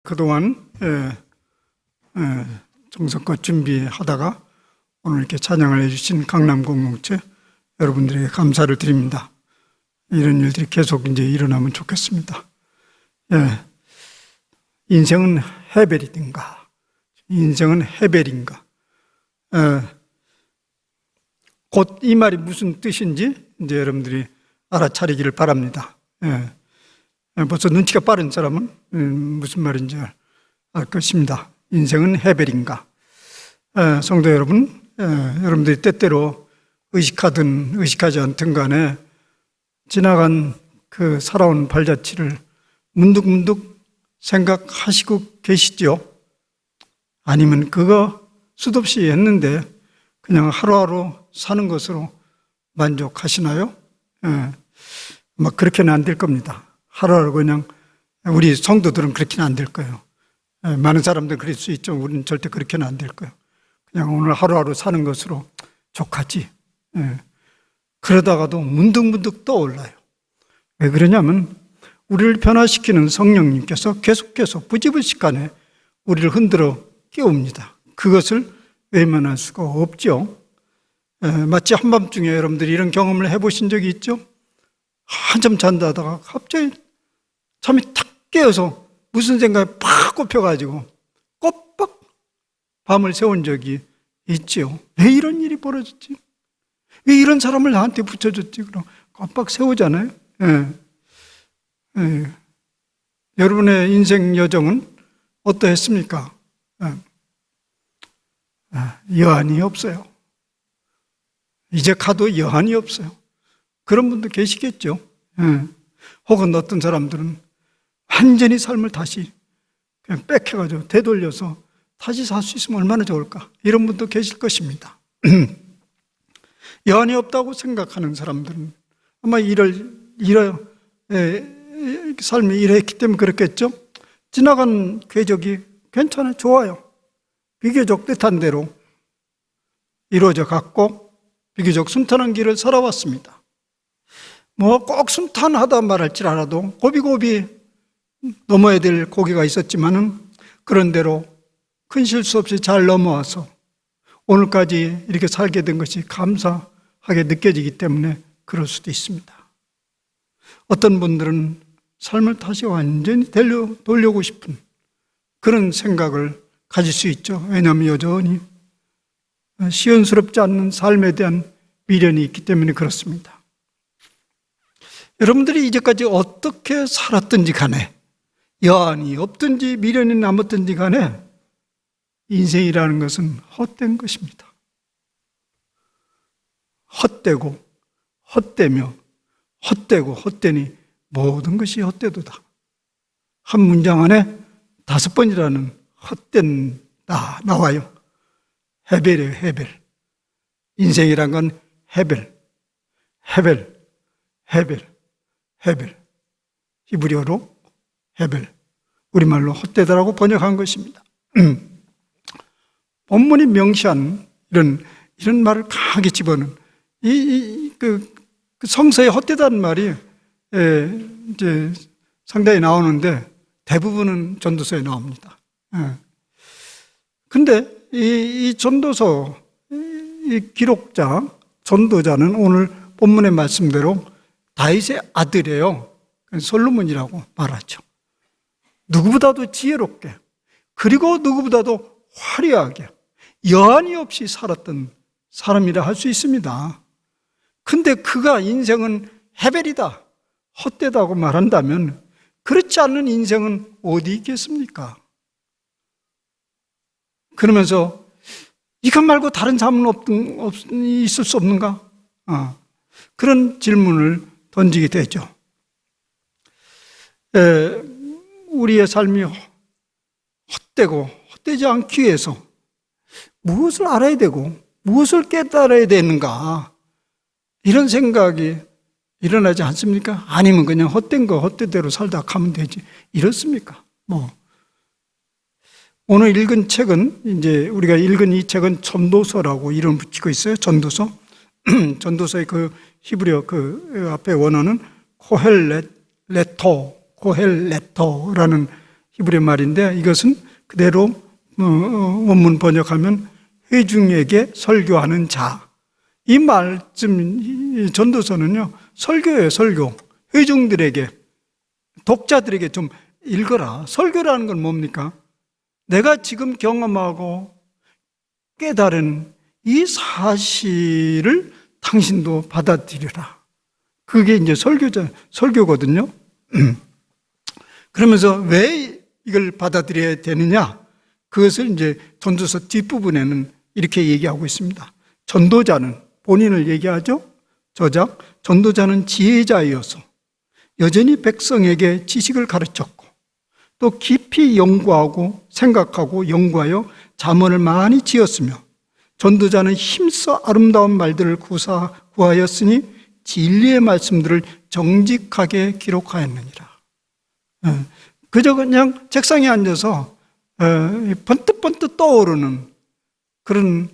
그동안 정성껏 준비하다가 오늘 이렇게 찬양을 해주신 강남 공동체 여러분들에게 감사를 드립니다. 이런 일들이 계속 이제 일어나면 좋겠습니다. 인생은 헤벨이든가, 인생은 헤벨인가. 곧 이 말이 무슨 뜻인지 이제 여러분들이 알아차리기를 바랍니다. 벌써 눈치가 빠른 사람은 무슨 말인지 알 것입니다. 인생은 헤벨인가. 성도 여러분, 여러분들이 때때로 의식하든 의식하지 않든 간에 지나간 그 살아온 발자취를 문득문득 생각하시고 계시죠? 아니면 그거 수도 없이 했는데 그냥 하루하루 사는 것으로 만족하시나요? 막 그렇게는 안 될 겁니다. 하루하루 그냥, 우리 성도들은 그렇게는 안 될 거예요. 많은 사람들은 그럴 수 있죠. 우리는 절대 그렇게는 안 될 거예요. 그냥 오늘 하루하루 사는 것으로 족하지. 그러다가도 문득문득 떠올라요. 왜 그러냐면 우리를 변화시키는 성령님께서 계속해서 부지불식간에 우리를 흔들어 깨웁니다. 그것을 외면할 수가 없죠. 마치 한밤중에 여러분들이 이런 경험을 해보신 적이 있죠? 한참 잔다다가 갑자기 잠이 탁 깨어서 무슨 생각이 팍 꼽혀가지고 꼬박 밤을 새운 적이 있죠. 왜 이런 일이 벌어졌지? 왜 이런 사람을 나한테 붙여줬지? 그럼 깜빡 세우잖아요. 여러분의 인생 여정은 어떠했습니까? 여한이 없어요. 이제 가도 여한이 없어요. 그런 분도 계시겠죠. 혹은 어떤 사람들은 완전히 삶을 다시 그냥 빽해가지고 되돌려서 다시 살 수 있으면 얼마나 좋을까. 이런 분도 계실 것입니다. 여한이 없다고 생각하는 사람들은 아마 삶이 이랬기 때문에 그렇겠죠. 지나간 궤적이 괜찮아요. 좋아요. 비교적 뜻한 대로 이루어져 갔고 비교적 순탄한 길을 살아왔습니다. 뭐 꼭 순탄하다 말할지 알아도 고비고비 넘어야 될 고개가 있었지만은 그런 대로 큰 실수 없이 잘 넘어와서 오늘까지 이렇게 살게 된 것이 감사하게 느껴지기 때문에 그럴 수도 있습니다. 어떤 분들은 삶을 다시 완전히 돌려고 싶은 그런 생각을 가질 수 있죠. 왜냐하면 여전히 시원스럽지 않는 삶에 대한 미련이 있기 때문에 그렇습니다. 여러분들이 이제까지 어떻게 살았든지 간에 여한이 없든지 미련이 남았든지 간에 인생이라는 것은 헛된 것입니다. 헛되고 헛되며 헛되고 헛되니 모든 것이 헛되도다. 한 문장 안에 5번이라는 헛된 나와요. 헤벨이에요. 헤벨. 인생이란 건 헤벨, 헤벨, 헤벨, 헤벨. 히브리어로 헤벨, 우리말로 헛되다라고 번역한 것입니다. 본문이 명시한 이런 말을 강하게 집어넣은 그 성서에 헛되다는 말이 이제 상당히 나오는데 대부분은 전도서에 나옵니다. 근데 이 전도서 이 기록자, 전도자는 오늘 본문의 말씀대로 다윗의 아들이에요. 솔로몬이라고 말하죠. 누구보다도 지혜롭게 그리고 누구보다도 화려하게 여한이 없이 살았던 사람이라 할 수 있습니다. 근데 그가 인생은 헤벨이다, 헛되다고 말한다면 그렇지 않은 인생은 어디 있겠습니까? 그러면서 이것 말고 다른 삶은 있을 수 없는가? 그런 질문을 던지게 되죠. 우리의 삶이 헛되고 헛되지 않기 위해서 무엇을 알아야 되고 무엇을 깨달아야 되는가, 이런 생각이 일어나지 않습니까? 아니면 그냥 헛된 거 헛되대로 살다 가면 되지, 이렇습니까? 오늘 읽은 책은, 이제 우리가 읽은 이 책은 전도서라고 이름 붙이고 있어요. 전도서. 전도서의 그 히브리어 그 앞에 원어는 코헬레토라는 히브리 말인데 이것은 그대로 원문 번역하면 회중에게 설교하는 자. 이 말씀, 이 전도서는요, 설교예요, 설교. 회중들에게, 독자들에게 좀 읽어라. 설교라는 건 뭡니까? 내가 지금 경험하고 깨달은 이 사실을 당신도 받아들여라. 그게 이제 설교거든요. 그러면서 왜 이걸 받아들여야 되느냐? 그것을 이제 전도서 뒷부분에는 이렇게 얘기하고 있습니다. 전도자는, 본인을 얘기하죠. 저작, 전도자는 지혜자이어서 여전히 백성에게 지식을 가르쳤고 또 깊이 연구하고 생각하고 연구하여 잠언을 많이 지었으며 전도자는 힘써 아름다운 말들을 구하였으니 진리의 말씀들을 정직하게 기록하였느니라. 그저 그냥 책상에 앉아서 번뜩번뜩 떠오르는 그런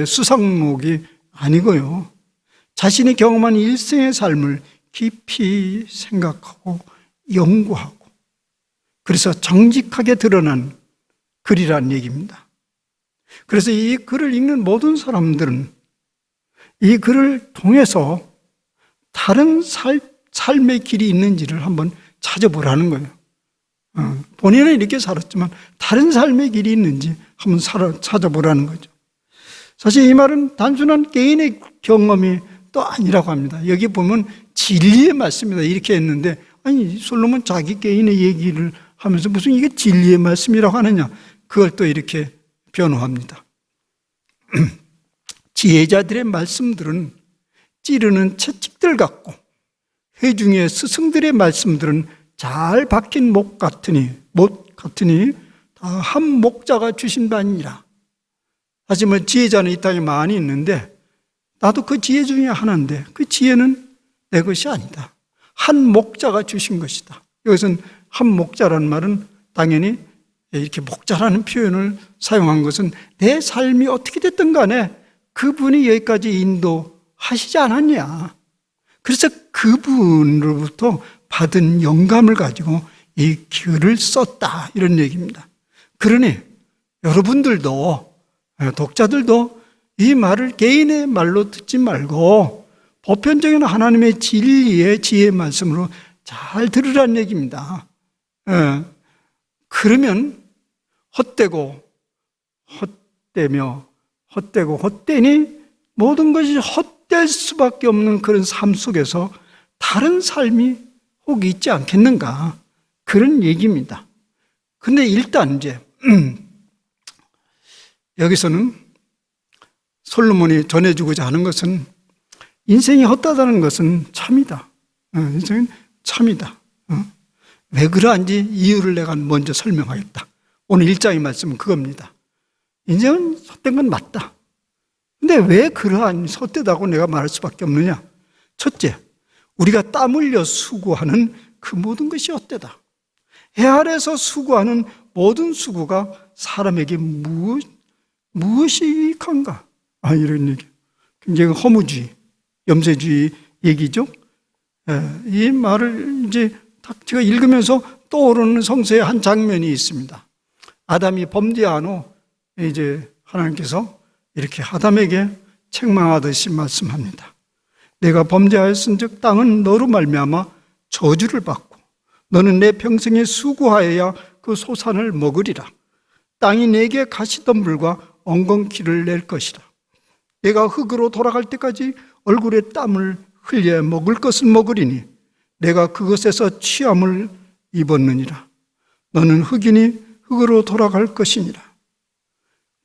수상록이 아니고요. 자신이 경험한 일생의 삶을 깊이 생각하고 연구하고 그래서 정직하게 드러난 글이라는 얘기입니다. 그래서 이 글을 읽는 모든 사람들은 이 글을 통해서 다른 삶의 길이 있는지를 한번 찾아보라는 거예요. 본인은 이렇게 살았지만 다른 삶의 길이 있는지 한번 찾아보라는 거죠. 사실 이 말은 단순한 개인의 경험이 또 아니라고 합니다. 여기 보면 진리의 말씀이다 이렇게 했는데 아니 솔로몬 자기 개인의 얘기를 하면서 무슨 이게 진리의 말씀이라고 하느냐, 그걸 또 이렇게 변호합니다. 지혜자들의 말씀들은 찌르는 채찍들 같고 회중의 스승들의 말씀들은 잘 박힌 못 같으니 다 한 목자가 주신 바니라. 하지만 지혜자는 이 땅에 많이 있는데 나도 그 지혜 중에 하나인데 그 지혜는 내 것이 아니다. 한 목자가 주신 것이다. 여기서는 한 목자라는 말은 당연히 이렇게 목자라는 표현을 사용한 것은 내 삶이 어떻게 됐든 간에 그분이 여기까지 인도하시지 않았냐. 그래서 그분으로부터 받은 영감을 가지고 이 글을 썼다 이런 얘기입니다. 그러니 여러분들도 독자들도 이 말을 개인의 말로 듣지 말고 보편적인 하나님의 진리의 지혜의 말씀으로 잘 들으라는 얘기입니다. 그러면 헛되고 헛되니 모든 것이 헛될 수밖에 없는 그런 삶 속에서 다른 삶이 혹 있지 않겠는가, 그런 얘기입니다. 근데 일단 이제 여기서는 솔로몬이 전해주고자 하는 것은 인생이 헛되다는 것은 참이다. 인생은 참이다. 왜 그러한지 이유를 내가 먼저 설명하겠다. 오늘 1장의 말씀은 그겁니다. 인생은 헛된 건 맞다. 근데 왜 그러한 헛되다고 내가 말할 수밖에 없느냐? 첫째, 우리가 땀 흘려 수고하는 그 모든 것이 헛되다. 해 아래서 수고하는 모든 수고가 사람에게 무엇이 유익한가? 이런 얘기. 굉장히 허무주의, 염세주의 얘기죠. 이 말을 이제 제가 읽으면서 떠오르는 성서의 한 장면이 있습니다. 아담이 범죄한 후 이제 하나님께서 이렇게 아담에게 책망하듯이 말씀합니다. 내가 범죄하였은즉 땅은 너로 말미암아 저주를 받고 너는 내 평생에 수고하여야 그 소산을 먹으리라. 땅이 내게 가시덤불과 엉겅퀴를 낼 것이라. 내가 흙으로 돌아갈 때까지 얼굴에 땀을 흘려 먹을 것을 먹으리니 내가 그것에서 취함을 입었느니라. 너는 흙이니 흙으로 돌아갈 것이니라.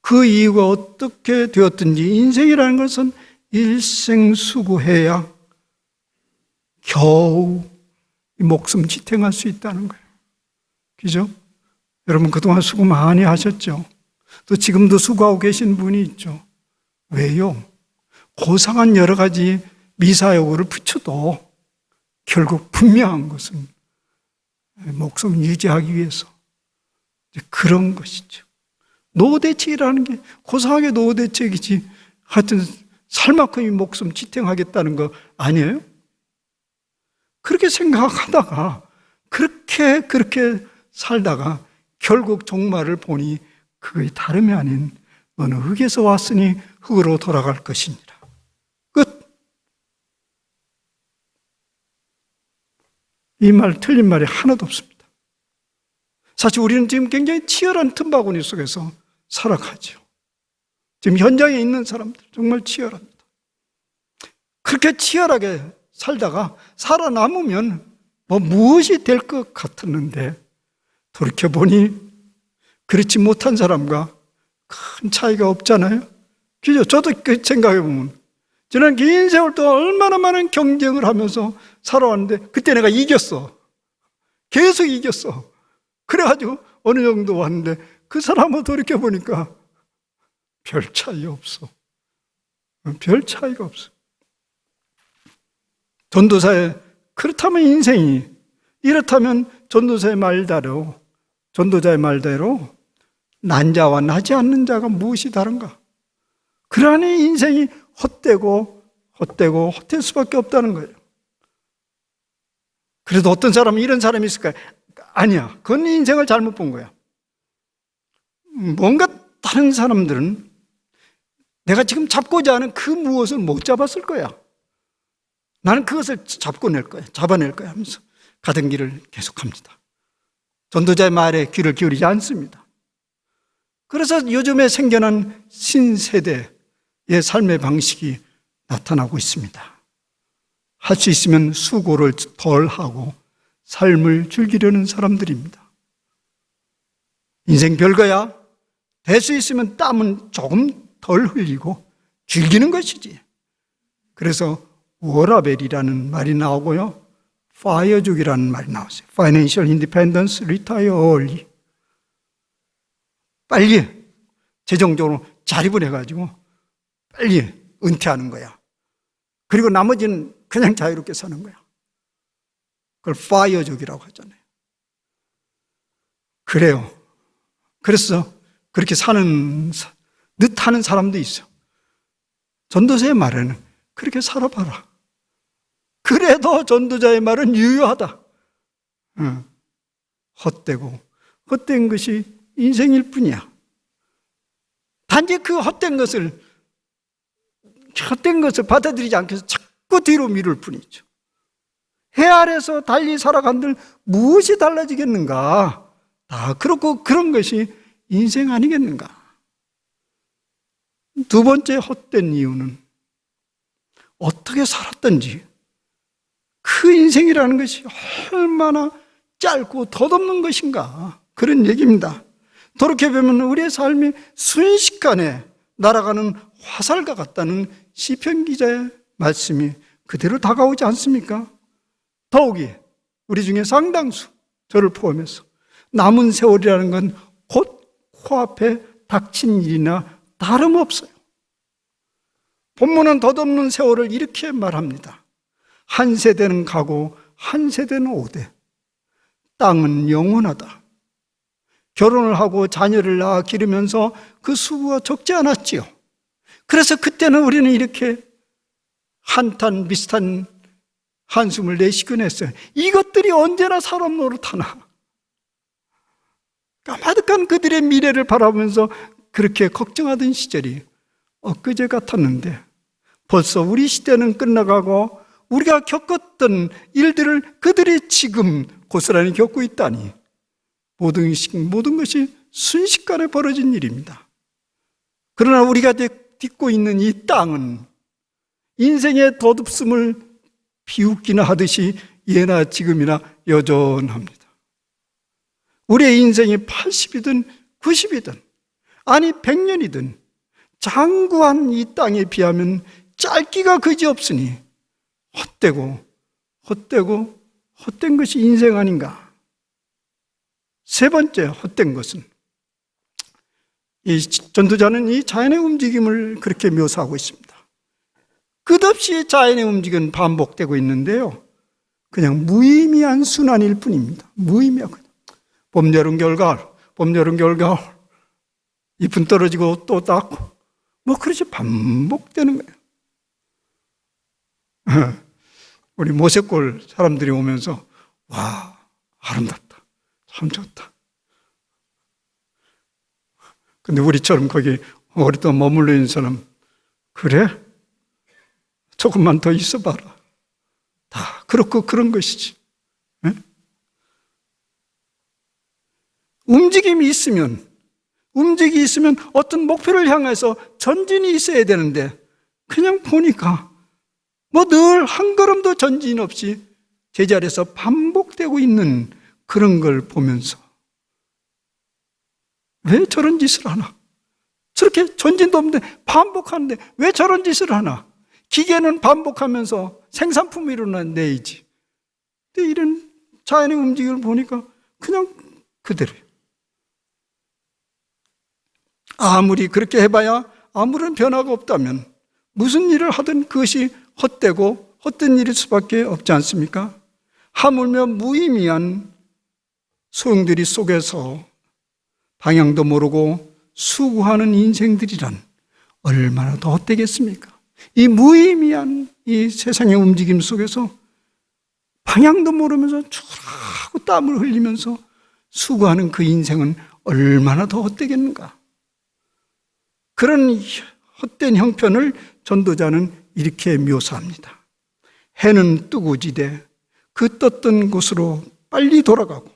그 이유가 어떻게 되었든지 인생이라는 것은 일생 수고해야 겨우 목숨 지탱할 수 있다는 거예요. 그죠? 여러분 그동안 수고 많이 하셨죠? 또 지금도 수고하고 계신 분이 있죠. 왜요? 고상한 여러 가지 미사여구를 붙여도 결국 분명한 것은 목숨 유지하기 위해서 그런 것이죠. 노후대책이라는 게 고상하게 노후대책이지 하여튼 살만큼이 목숨 지탱하겠다는 거 아니에요? 그렇게 생각하다가 그렇게 살다가 결국 종말을 보니 그의 다름이 아닌 너는 흙에서 왔으니 흙으로 돌아갈 것이니라. 끝. 이 말 틀린 말이 하나도 없습니다. 사실 우리는 지금 굉장히 치열한 틈바구니 속에서 살아가죠. 지금 현장에 있는 사람들 정말 치열합니다. 그렇게 치열하게 살다가 살아남으면 무엇이 될 것 같았는데 돌이켜보니 그렇지 못한 사람과 큰 차이가 없잖아요. 그죠? 저도 그 생각해보면 지난 긴 세월 동안 얼마나 많은 경쟁을 하면서 살아왔는데 그때 내가 이겼어. 계속 이겼어. 그래가지고 어느 정도 왔는데 그 사람을 돌이켜보니까 별 차이 없어. 별 차이가 없어. 전도사의 그렇다면 인생이 이렇다면 전도자의 말대로 난 자와 나지 않는 자가 무엇이 다른가? 그러니 인생이 헛될 수밖에 없다는 거예요. 그래도 어떤 사람은 이런 사람이 있을까요? 아니야. 그건 인생을 잘못 본 거야. 뭔가 다른 사람들은 내가 지금 잡고자 하는 그 무엇을 못 잡았을 거야. 나는 그것을 잡아낼 거야 하면서 가던 길을 계속합니다. 전도자의 말에 귀를 기울이지 않습니다. 그래서 요즘에 생겨난 신세대의 삶의 방식이 나타나고 있습니다. 할 수 있으면 수고를 덜 하고 삶을 즐기려는 사람들입니다. 인생 별거야. 될 수 있으면 땀은 조금 덜 흘리고 즐기는 것이지. 그래서 워라벨이라는 말이 나오고요. 파이어족이라는 말이 나왔어요. Financial Independence, Retire Early. 빨리 재정적으로 자립을 해가지고 빨리 은퇴하는 거야. 그리고 나머지는 그냥 자유롭게 사는 거야. 그걸 파이어족이라고 하잖아요. 그래요. 그래서 그렇게 사는 듯 하는 사람도 있어. 전도자의 말에는 그렇게 살아봐라. 그래도 전도자의 말은 유효하다. 헛된 것이 인생일 뿐이야. 단지 그 헛된 것을 받아들이지 않고서 자꾸 뒤로 미룰 뿐이죠. 해 아래서 달리 살아간들 무엇이 달라지겠는가? 다 그렇고 그런 것이 인생 아니겠는가? 두 번째 헛된 이유는 어떻게 살았던지 그 인생이라는 것이 얼마나 짧고 덧없는 것인가 그런 얘기입니다. 돌이켜보면 우리의 삶이 순식간에 날아가는 화살과 같다는 시편 기자의 말씀이 그대로 다가오지 않습니까? 더욱이 우리 중에 상당수, 저를 포함해서 남은 세월이라는 건 곧 코앞에 닥친 일이나 다름없어요. 본문은 덧없는 세월을 이렇게 말합니다. 한 세대는 가고 한 세대는 오되 땅은 영원하다. 결혼을 하고 자녀를 낳아 기르면서 그 수가 적지 않았지요. 그래서 그때는 우리는 이렇게 한탄 비슷한 한숨을 내쉬곤 했어요. 이것들이 언제나 사람 노릇하나. 까마득한 그들의 미래를 바라보면서 그렇게 걱정하던 시절이 엊그제 같았는데 벌써 우리 시대는 끝나가고 우리가 겪었던 일들을 그들이 지금 고스란히 겪고 있다니 모든 것이 순식간에 벌어진 일입니다. 그러나 우리가 딛고 있는 이 땅은 인생의 덧없음을 비웃기나 하듯이 예나 지금이나 여전합니다. 우리의 인생이 80이든 90이든 아니 100년이든 장구한 이 땅에 비하면 짧기가 그지없으니 헛된 것이 인생 아닌가. 세 번째 헛된 것은 이 전도자는 이 자연의 움직임을 그렇게 묘사하고 있습니다. 끝없이 자연의 움직임은 반복되고 있는데요. 그냥 무의미한 순환일 뿐입니다. 무의미하거든요. 봄, 여름, 겨울, 가을, 봄, 여름, 겨울, 가을. 잎은 떨어지고 또 닦고 그렇지 반복되는 거예요. 우리 모색골 사람들이 오면서 와 아름답다. 참 좋다. 근데 우리처럼 거기 오랫동안 머물러 있는 사람, 그래? 조금만 더 있어봐라. 다 그렇고 그런 것이지. 네? 움직임이 있으면 어떤 목표를 향해서 전진이 있어야 되는데 그냥 보니까 뭐 늘 한 걸음도 전진 없이 제자리에서 반복되고 있는 그런 걸 보면서 왜 저런 짓을 하나? 저렇게 전진도 없는데 반복하는데 왜 저런 짓을 하나? 기계는 반복하면서 생산품을 이뤄내야지. 근데 이런 자연의 움직임을 보니까 그냥 그대로예요. 아무리 그렇게 해봐야 아무런 변화가 없다면 무슨 일을 하든 그것이 헛되고 헛된 일일 수밖에 없지 않습니까? 하물며 무의미한 소용돌이 속에서 방향도 모르고 수고하는 인생들이란 얼마나 더 헛되겠습니까? 이 무의미한 이 세상의 움직임 속에서 방향도 모르면서 추락하고 땀을 흘리면서 수고하는 그 인생은 얼마나 더 헛되겠는가? 그런 헛된 형편을 전도자는 이렇게 묘사합니다. 해는 뜨고 지되 그 떴던 곳으로 빨리 돌아가고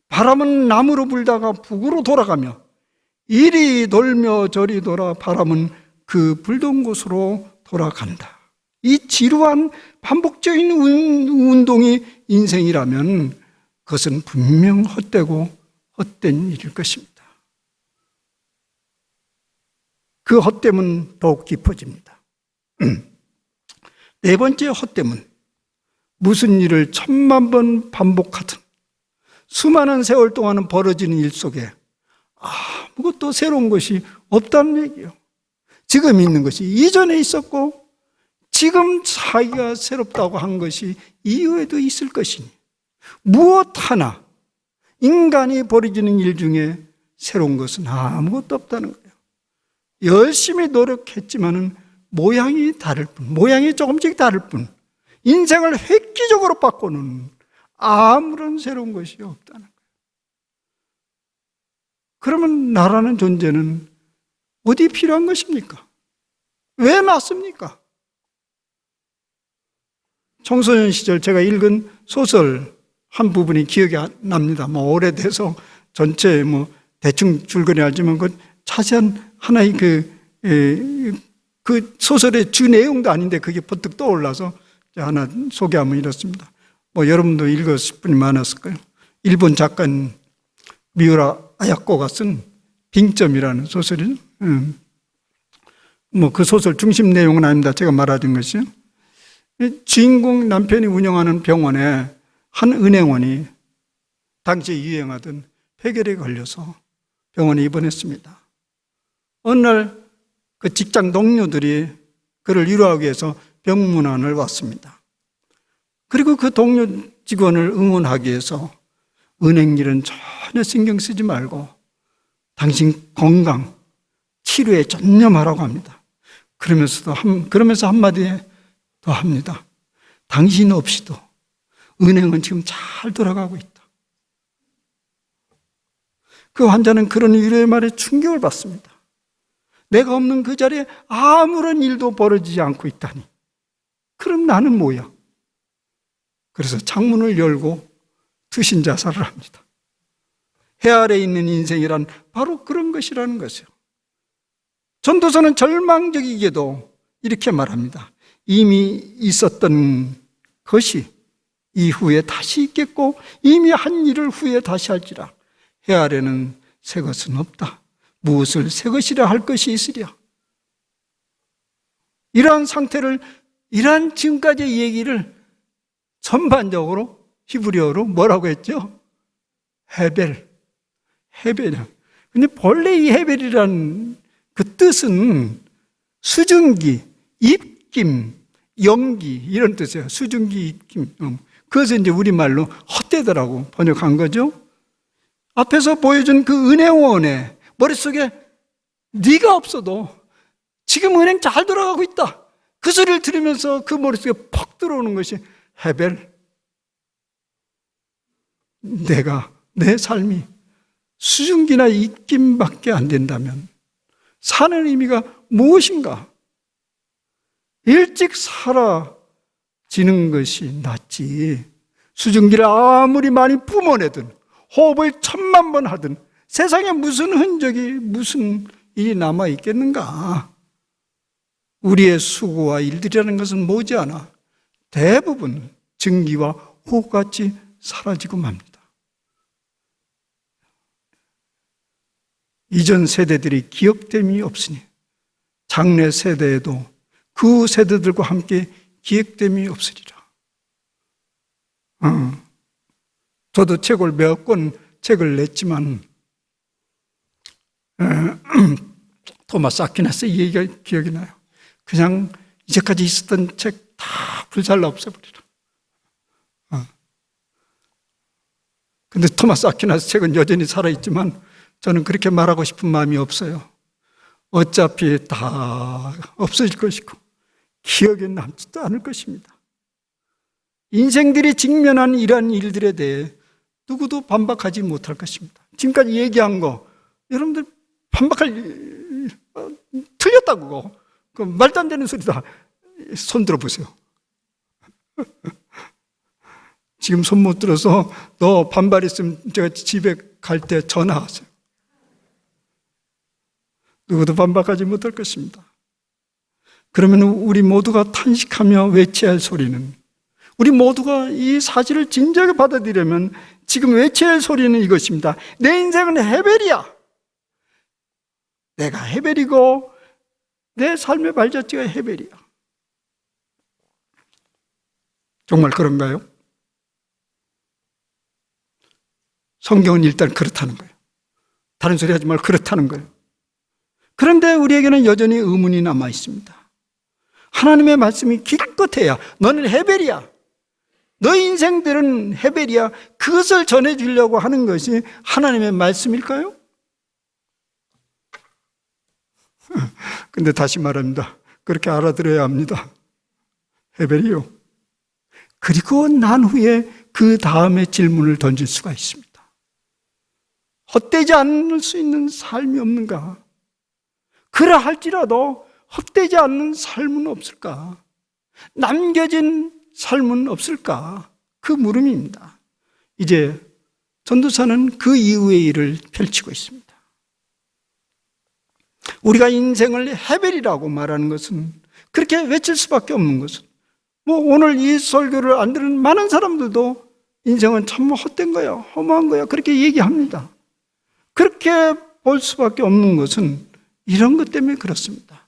바람은 남으로 불다가 북으로 돌아가며 이리 돌며 저리 돌아 바람은 그 불던 곳으로 돌아간다. 이 지루한 반복적인 운동이 인생이라면 그것은 분명 헛되고 헛된 일일 것입니다. 그 헛됨은 더욱 깊어집니다. 네 번째 헛됨은 무슨 일을 1000만 번 반복하든 수많은 세월 동안은 벌어지는 일 속에 아무것도 새로운 것이 없다는 얘기예요. 지금 있는 것이 이전에 있었고 지금 자기가 새롭다고 한 것이 이후에도 있을 것이니 무엇 하나 인간이 벌어지는 일 중에 새로운 것은 아무것도 없다는 거예요. 열심히 노력했지만은 모양이 다를 뿐, 모양이 조금씩 다를 뿐, 인생을 획기적으로 바꾸는 아무런 새로운 것이 없다는 거예요. 그러면 나라는 존재는 어디 필요한 것입니까? 왜 맞습니까? 청소년 시절 제가 읽은 소설 한 부분이 기억이 납니다. 뭐 오래돼서 전체 뭐 대충 줄거리 알지만 그 자세한 하나의 그 소설의 주 내용도 아닌데 그게 번뜩 떠올라서 하나 소개하면 이렇습니다. 뭐 여러분도 읽었을 분이 많았을 거예요. 일본 작가인 미우라 아야코가 쓴 빙점이라는 소설이죠. 뭐 그 소설 중심 내용은 아닙니다. 제가 말하는 것이요. 주인공 남편이 운영하는 병원에 한 은행원이 당시에 유행하던 폐결에 걸려서 병원에 입원했습니다. 어느 날 그 직장 동료들이 그를 위로하기 위해서 병문안을 왔습니다. 그리고 그 동료 직원을 응원하기 위해서 은행 일은 전혀 신경 쓰지 말고 당신 건강, 치료에 전념하라고 합니다. 그러면서 한마디 더 합니다. 당신 없이도 은행은 지금 잘 돌아가고 있다. 그 환자는 그런 위로의 말에 충격을 받습니다. 내가 없는 그 자리에 아무런 일도 벌어지지 않고 있다니. 그럼 나는 뭐야? 그래서 창문을 열고 투신 자살을 합니다. 해 아래 있는 인생이란 바로 그런 것이라는 것이요. 전도서는 절망적이게도 이렇게 말합니다. 이미 있었던 것이 이후에 다시 있겠고 이미 한 일을 후에 다시 할지라. 해 아래는 새 것은 없다. 무엇을 새 것이라 할 것이 있으랴. 이러한 상태를, 이러한 지금까지의 얘기를 전반적으로 히브리어로 뭐라고 했죠? 헤벨이야. 근데 본래 이 헤벨이라는 그 뜻은 수증기, 입김, 연기 이런 뜻이에요. 수증기, 입김. 그것을 이제 우리말로 헛되더라고 번역한 거죠. 앞에서 보여준 그 은행원의 머릿속에 네가 없어도 지금 은행 잘 돌아가고 있다. 그 소리를 들으면서 그 머릿속에 퍽 들어오는 것이 헤벨. 내가 내 삶이 수증기나 입김밖에 안 된다면 사는 의미가 무엇인가? 일찍 사라지는 것이 낫지. 수증기를 아무리 많이 뿜어내든 호흡을 1000만 번 하든 세상에 무슨 흔적이, 무슨 일이 남아있겠는가? 우리의 수고와 일들이라는 것은 머지않아 대부분 증기와 호흡같이 사라지고 맙니다. 이전 세대들이 기억됨이 없으니 장래 세대에도 그 세대들과 함께 기억됨이 없으리라. 저도 책을 몇 권 책을 냈지만 토마스 아퀴나스 이 얘기가 기억이 나요. 그냥 이제까지 있었던 책 다 불살라 없애버리라. 근데 토마스 아퀴나스 책은 여전히 살아있지만 저는 그렇게 말하고 싶은 마음이 없어요. 어차피 다 없어질 것이고 기억에 남지도 않을 것입니다. 인생들이 직면한 이러한 일들에 대해 누구도 반박하지 못할 것입니다. 지금까지 얘기한 거 여러분들 반박할 틀렸다고 그 말도 안 되는 소리다. 손 들어보세요. 지금 손 못 들어서 너 반발했으면 제가 집에 갈 때 전화하세요. 누구도 반박하지 못할 것입니다. 그러면 우리 모두가 탄식하며 외쳐야 할 소리는, 우리 모두가 이 사실을 진지하게 받아들이려면 지금 외쳐야 할 소리는 이것입니다. 내 인생은 헤벨이야. 내가 헤벨이고 내 삶의 발자취가 헤벨이야. 정말 그런가요? 성경은 일단 그렇다는 거예요. 다른 소리 하지 말고 그렇다는 거예요. 그런데 우리에게는 여전히 의문이 남아 있습니다. 하나님의 말씀이 기껏해야 너는 헤벨이야. 너의 인생들은 헤벨이야. 그것을 전해주려고 하는 것이 하나님의 말씀일까요? 근데 다시 말합니다. 그렇게 알아들어야 합니다. 헤벨이요. 그리고 난 후에 그 다음에 질문을 던질 수가 있습니다. 헛되지 않을 수 있는 삶이 없는가? 그러할지라도 헛되지 않는 삶은 없을까? 남겨진 삶은 없을까? 그 물음입니다. 이제 전도사는 그 이후의 일을 펼치고 있습니다. 우리가 인생을 헤벨이라고 말하는 것은, 그렇게 외칠 수밖에 없는 것은, 오늘 이 설교를 안 들은 많은 사람들도 인생은 참 헛된 거야, 허무한 거야, 그렇게 얘기합니다. 그렇게 볼 수밖에 없는 것은 이런 것 때문에 그렇습니다.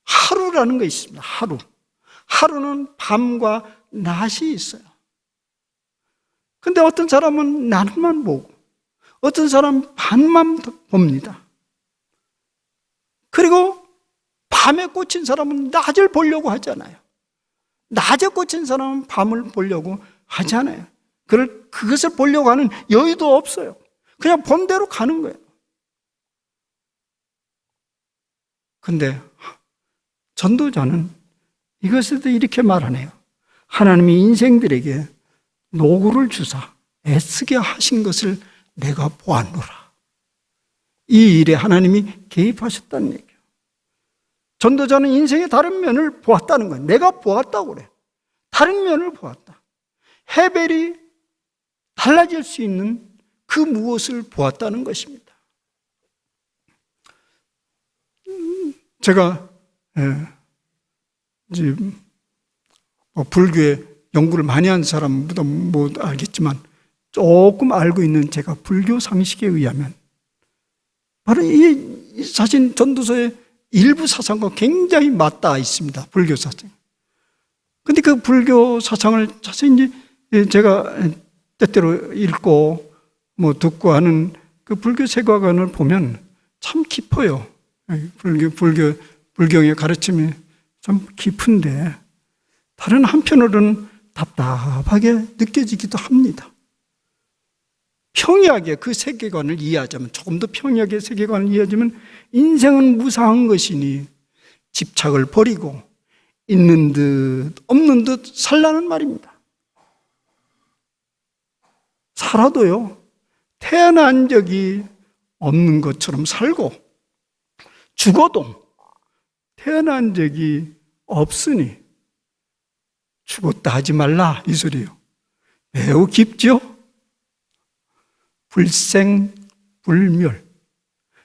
하루라는 게 있습니다. 하루는 밤과 낮이 있어요. 근데 어떤 사람은 낮만 보고 어떤 사람은 밤만 봅니다. 그리고 밤에 꽂힌 사람은 낮을 보려고 하잖아요. 낮에 꽂힌 사람은 밤을 보려고 하지 않아요. 그것을 보려고 하는 여유도 없어요. 그냥 본 대로 가는 거예요. 근데 전도자는 이것에도 이렇게 말하네요. 하나님이 인생들에게 노고를 주사 애쓰게 하신 것을 내가 보았노라. 이 일에 하나님이 개입하셨다는 얘기예요. 전도자는 인생의 다른 면을 보았다는 거예요. 내가 보았다고 그래요. 다른 면을 보았다. 헤벨이 달라질 수 있는 그 무엇을 보았다는 것입니다. 제가 이제 불교에 연구를 많이 한 사람보다 못 알겠지만 조금 알고 있는 제가 불교 상식에 의하면 바로 이 사실 전도서의 일부 사상과 굉장히 맞닿아 있습니다. 불교 사상. 근데 그 불교 사상을 자세히 이제 제가 때때로 읽고 듣고 하는 그 불교 세계관을 보면 참 깊어요. 불경의 가르침이 참 깊은데 다른 한편으로는 답답하게 느껴지기도 합니다. 평이하게 그 세계관을 이해하자면, 조금 더 평이하게 세계관을 이해하자면 인생은 무상한 것이니 집착을 버리고 있는 듯 없는 듯 살라는 말입니다. 살아도요, 태어난 적이 없는 것처럼 살고 죽어도 태어난 적이 없으니 죽었다 하지 말라, 이 소리요. 매우 깊죠? 불생불멸.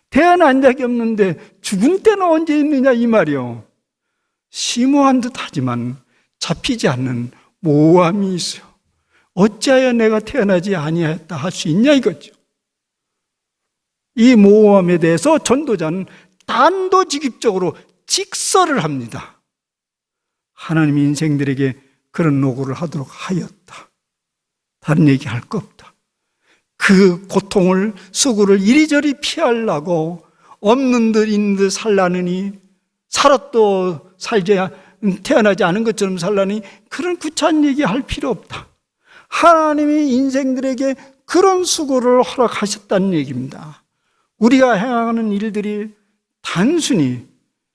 태어난 적이 없는데 죽은 때는 언제 있느냐, 이 말이요. 심오한 듯 하지만 잡히지 않는 모호함이 있어요. 어찌하여 내가 태어나지 아니하였다 할 수 있냐, 이거죠. 이 모호함에 대해서 전도자는 단도직입적으로 직설을 합니다. 하나님이 인생들에게 그런 노고를 하도록 하였다. 다른 얘기할 거 없다. 그 고통을, 수고를 이리저리 피하려고 없는 듯 있는 듯 살라느니, 살았도 살지 태어나지 않은 것처럼 살라니, 그런 구차한 얘기할 필요 없다. 하나님이 인생들에게 그런 수고를 허락하셨다는 얘기입니다. 우리가 행하는 일들이 단순히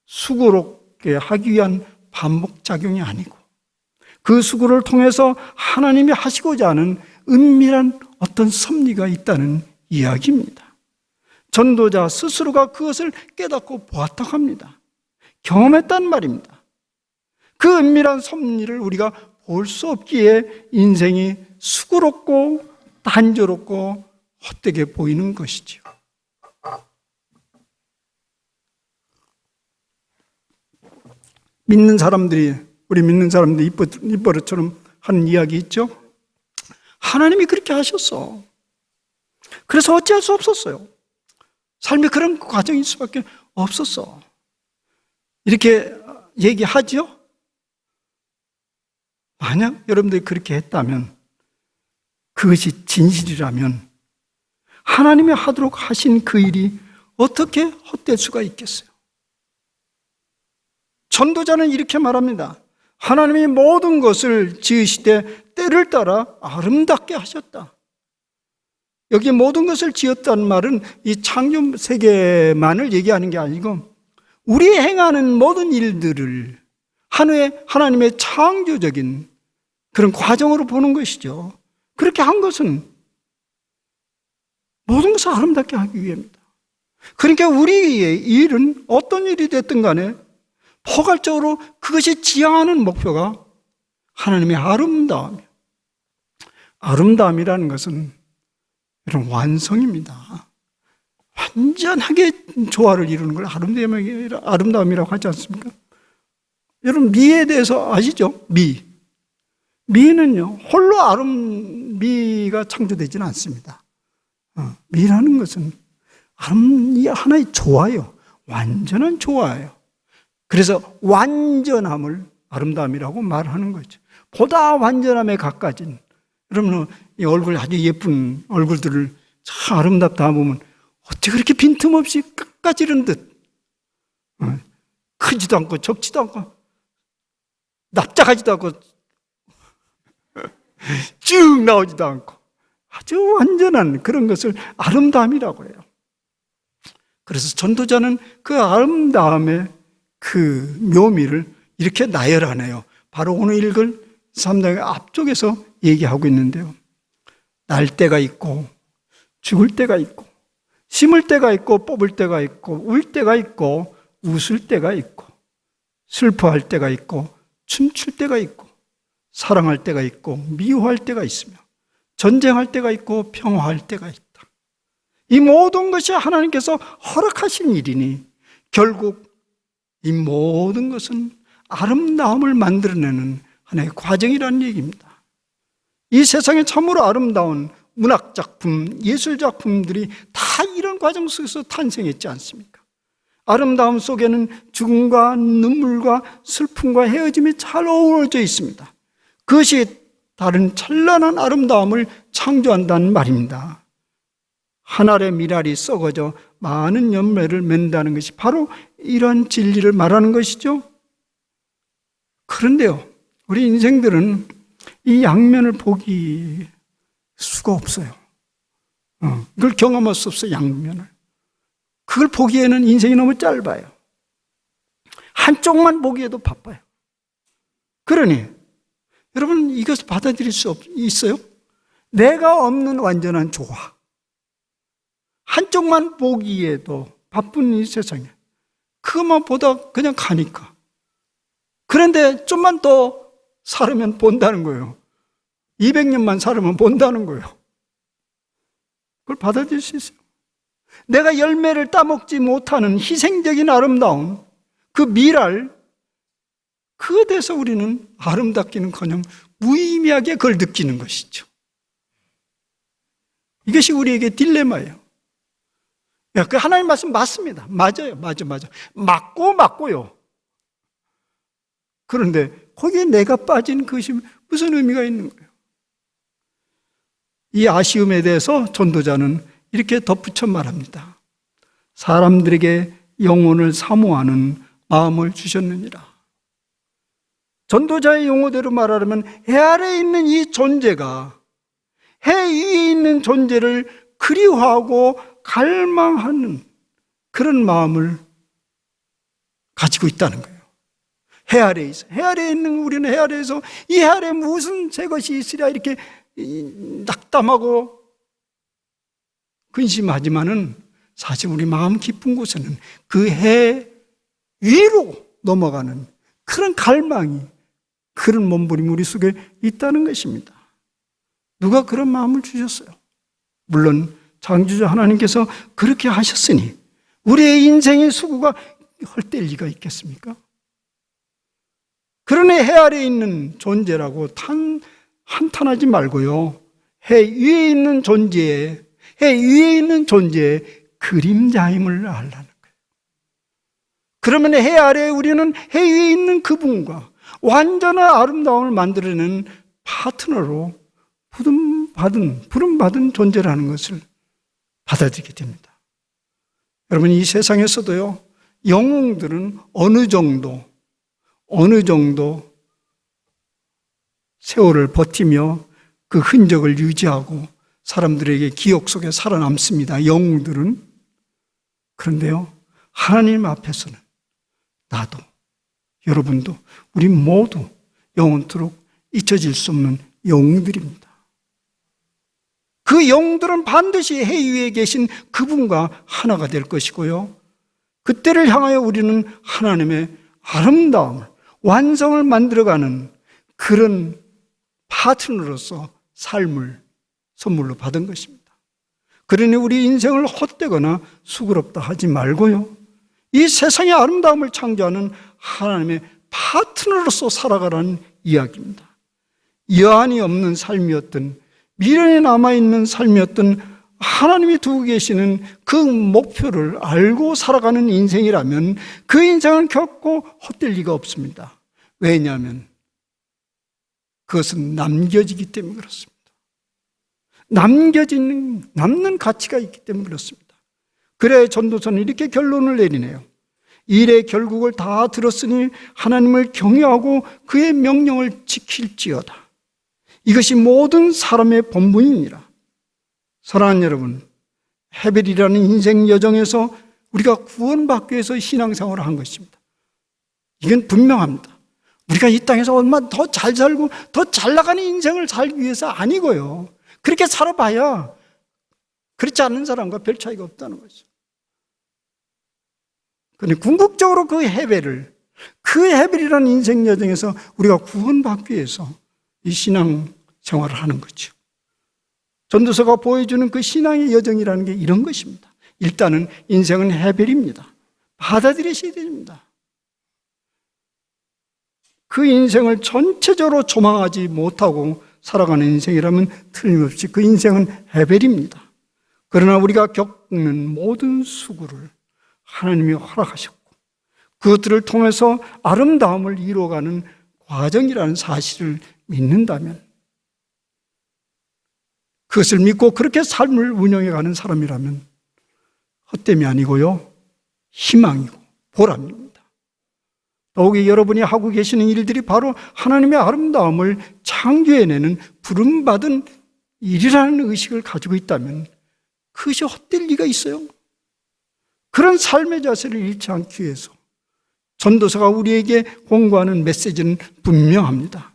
수고롭게 하기 위한 반복작용이 아니고, 그 수고를 통해서 하나님이 하시고자 하는 은밀한 어떤 섭리가 있다는 이야기입니다. 전도자 스스로가 그것을 깨닫고 보았다고 합니다. 경험했단 말입니다. 그 은밀한 섭리를 우리가 볼 수 없기에 인생이 수고롭고 단조롭고 헛되게 보이는 것이지요. 우리 믿는 사람들이 입버릇처럼 하는 이야기 있죠? 하나님이 그렇게 하셨어. 그래서 어찌할 수 없었어요. 삶에 그런 과정일 수밖에 없었어. 이렇게 얘기하죠? 만약 여러분들이 그렇게 했다면, 그것이 진실이라면 하나님이 하도록 하신 그 일이 어떻게 헛될 수가 있겠어요? 전도자는 이렇게 말합니다. 하나님이 모든 것을 지으시되 때를 따라 아름답게 하셨다. 여기 모든 것을 지었다는 말은 이 창조 세계만을 얘기하는 게 아니고, 우리 행하는 모든 일들을 하나님의 창조적인 그런 과정으로 보는 것이죠. 그렇게 한 것은 모든 것을 아름답게 하기 위함입니다. 그러니까 우리의 일은 어떤 일이 됐든 간에 포괄적으로 그것이 지향하는 목표가 하나님의 아름다움이에요. 아름다움이라는 것은 이런 완성입니다. 완전하게 조화를 이루는 걸 아름다움이라고 하지 않습니까? 여러분, 미에 대해서 아시죠? 미는요, 홀로 미가 창조되지는 않습니다. 미라는 것은 하나의 조화예요. 완전한 조화예요. 그래서 완전함을 아름다움이라고 말하는 거죠. 보다 완전함에 가까진, 여러분, 이 얼굴 아주 예쁜 얼굴들을 참 아름답다 보면 어떻게 그렇게 빈틈없이 깎아지른 듯, 크지도 않고 적지도 않고 납작하지도 않고 쭉 나오지도 않고 아주 완전한 그런 것을 아름다움이라고 해요. 그래서 전도자는 그 아름다움의 그 묘미를 이렇게 나열하네요. 바로 오늘 읽을 3장의 앞쪽에서 얘기하고 있는데요. 날 때가 있고 죽을 때가 있고, 심을 때가 있고 뽑을 때가 있고, 울 때가 있고 웃을 때가 있고, 슬퍼할 때가 있고 춤출 때가 있고, 사랑할 때가 있고 미워할 때가 있으며, 전쟁할 때가 있고 평화할 때가 있다. 이 모든 것이 하나님께서 허락하신 일이니 결국 이 모든 것은 아름다움을 만들어내는 하나의 과정이라는 얘기입니다. 이 세상에 참으로 아름다운 문학작품, 예술작품들이 다 이런 과정 속에서 탄생했지 않습니까? 아름다움 속에는 죽음과 눈물과 슬픔과 헤어짐이 잘 어우러져 있습니다. 그것이 다른 찬란한 아름다움을 창조한다는 말입니다. 한 알의 미랄이 썩어져 많은 열매를 맺는다는 것이 바로 이런 진리를 말하는 것이죠. 그런데요, 우리 인생들은 이 양면을 보기 수가 없어요. 그걸 경험할 수 없어요, 양면을. 그걸 보기에는 인생이 너무 짧아요. 한쪽만 보기에도 바빠요. 그러니 여러분, 이것을 받아들일 수 있어요? 내가 없는 완전한 조화, 한쪽만 보기에도 바쁜 이 세상에 그것만 보다 그냥 가니까. 그런데 좀만 더 살으면 본다는 거예요. 200년만 살으면 본다는 거예요. 그걸 받아들일 수 있어요. 내가 열매를 따먹지 못하는 희생적인 아름다움, 그 미랄, 그에 대해서 우리는 아름답기는커녕 무의미하게 그걸 느끼는 것이죠. 이것이 우리에게 딜레마예요. 그 하나님 말씀 맞습니다. 맞아요. 맞아. 맞고요. 그런데 거기에 내가 빠진 것이 무슨 의미가 있는 거예요? 이 아쉬움에 대해서 전도자는 이렇게 덧붙여 말합니다. 사람들에게 영혼을 사모하는 마음을 주셨느니라. 전도자의 용어대로 말하려면 해 아래에 있는 이 존재가 해 위에 있는 존재를 그리워하고 갈망하는 그런 마음을 가지고 있다는 거예요. 해 아래에 있어. 해 아래에 있는 우리는 해 아래에서 이 해 아래에 무슨 새 것이 있으랴 이렇게 낙담하고 근심하지만은 사실 우리 마음 깊은 곳에는 그 해 위로 넘어가는 그런 갈망이, 그런 몸부림이 우리 속에 있다는 것입니다. 누가 그런 마음을 주셨어요? 물론 창조주 하나님께서 그렇게 하셨으니 우리의 인생의 수고가 헛될 리가 있겠습니까? 그러니 해 아래에 있는 존재라고 한탄하지 말고요, 해 위에 있는 존재에, 해 위에 있는 존재의 그림자임을 알라는 거예요. 그러면 해 아래에 우리는 해 위에 있는 그분과 완전한 아름다움을 만들어내는 파트너로 부름받은 존재라는 것을 받아들이게 됩니다. 여러분, 이 세상에서도요, 영웅들은 어느 정도 세월을 버티며 그 흔적을 유지하고 사람들에게 기억 속에 살아남습니다. 영웅들은. 그런데요, 하나님 앞에서는 나도, 여러분도, 우리 모두 영원토록 잊혀질 수 없는 영웅들입니다. 그 영웅들은 반드시 해 위에 계신 그분과 하나가 될 것이고요, 그때를 향하여 우리는 하나님의 아름다움을, 완성을 만들어가는 그런 파트너로서 삶을 선물로 받은 것입니다. 그러니 우리 인생을 헛되거나 수고롭다 하지 말고요, 이 세상의 아름다움을 창조하는 하나님의 파트너로서 살아가라는 이야기입니다. 여한이 없는 삶이었던, 미련에 남아있는 삶이었던 하나님이 두고 계시는 그 목표를 알고 살아가는 인생이라면 그 인생은 결코 헛될 리가 없습니다. 왜냐하면 그것은 남겨지기 때문에 그렇습니다. 남는 가치가 있기 때문에 그렇습니다. 그래 전도서는 이렇게 결론을 내리네요. 일의 결국을 다 들었으니 하나님을 경외하고 그의 명령을 지킬지어다. 이것이 모든 사람의 본분이니라. 사랑하는 여러분, 헤벨이라는 인생 여정에서 우리가 구원받기 위해서 신앙생활을 한 것입니다. 이건 분명합니다. 우리가 이 땅에서 얼마나 더 잘 살고 더 잘 나가는 인생을 살기 위해서 아니고요, 그렇게 살아봐야 그렇지 않은 사람과 별 차이가 없다는 거죠. 그런데 궁극적으로 그 헤벨이라는 인생 여정에서 우리가 구원받기 위해서 이 신앙생활을 하는 거죠. 전도서가 보여주는 그 신앙의 여정이라는 게 이런 것입니다. 일단은 인생은 헤벨입니다. 받아들이셔야 됩니다. 그 인생을 전체적으로 조망하지 못하고 살아가는 인생이라면 틀림없이 그 인생은 헤벨입니다. 그러나 우리가 겪는 모든 수고를 하나님이 허락하셨고 그것들을 통해서 아름다움을 이루어가는 과정이라는 사실을 믿는다면, 그것을 믿고 그렇게 삶을 운영해가는 사람이라면 헛됨이 아니고요, 희망이고 보람입니다. 더욱이 여러분이 하고 계시는 일들이 바로 하나님의 아름다움을 창조해내는 부름받은 일이라는 의식을 가지고 있다면 그것이 헛될 리가 있어요? 그런 삶의 자세를 잃지 않기 위해서 전도서가 우리에게 공고하는 메시지는 분명합니다.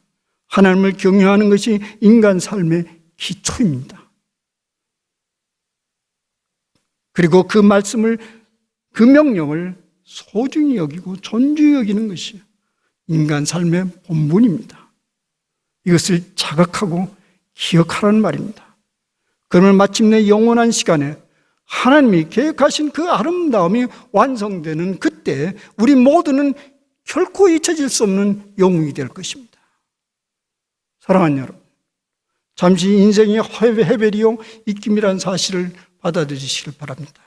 하나님을 경외하는 것이 인간 삶의 기초입니다. 그리고 그 말씀을, 그 명령을 소중히 여기고 존중히 여기는 것이 인간 삶의 본분입니다. 이것을 자각하고 기억하라는 말입니다. 그러면 마침내 영원한 시간에 하나님이 계획하신 그 아름다움이 완성되는 그때 우리 모두는 결코 잊혀질 수 없는 영웅이 될 것입니다. 사랑하는 여러분, 잠시 인생의 헤베리요 입김이라는 사실을 받아들이시길 바랍니다.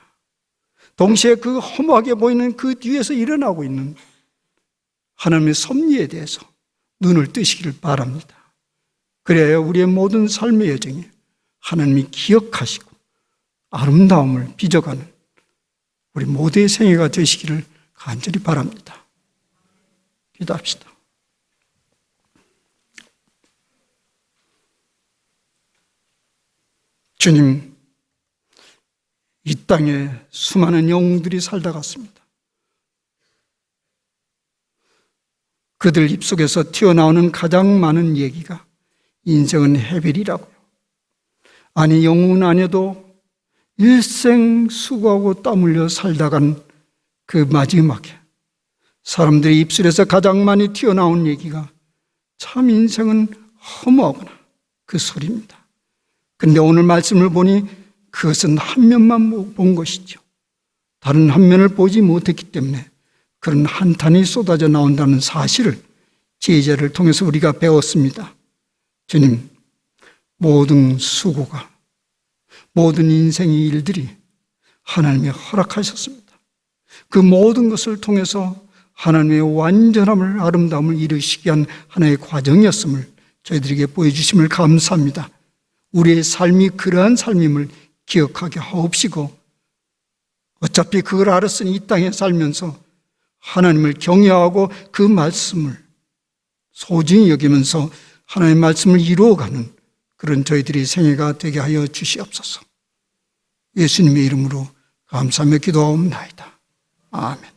동시에 그 허무하게 보이는 그 뒤에서 일어나고 있는 하나님의 섭리에 대해서 눈을 뜨시기를 바랍니다. 그래야 우리의 모든 삶의 여정에 하나님이 기억하시고 아름다움을 빚어가는 우리 모두의 생애가 되시기를 간절히 바랍니다. 기도합시다. 주님, 이 땅에 수많은 영웅들이 살다 갔습니다. 그들 입속에서 튀어나오는 가장 많은 얘기가 인생은 헤벨이라고요. 아니, 영웅은 아니어도 일생 수고하고 땀 흘려 살다 간 그 마지막에 사람들의 입술에서 가장 많이 튀어나온 얘기가 참 인생은 허무하구나, 그 소리입니다. 그런데 오늘 말씀을 보니 그것은 한 면만 본 것이죠. 다른 한 면을 보지 못했기 때문에 그런 한탄이 쏟아져 나온다는 사실을 제자를 통해서 우리가 배웠습니다. 주님, 모든 수고가, 모든 인생의 일들이 하나님이 허락하셨습니다. 그 모든 것을 통해서 하나님의 완전함을, 아름다움을 이루시기 위한 하나의 과정이었음을 저희들에게 보여주심을 감사합니다. 우리의 삶이 그러한 삶임을 기억하게 하옵시고, 어차피 그걸 알았으니 이 땅에 살면서 하나님을 경외하고 그 말씀을 소중히 여기면서 하나님의 말씀을 이루어가는 그런 저희들의 생애가 되게 하여 주시옵소서. 예수님의 이름으로 감사하며 기도하옵나이다. 아멘.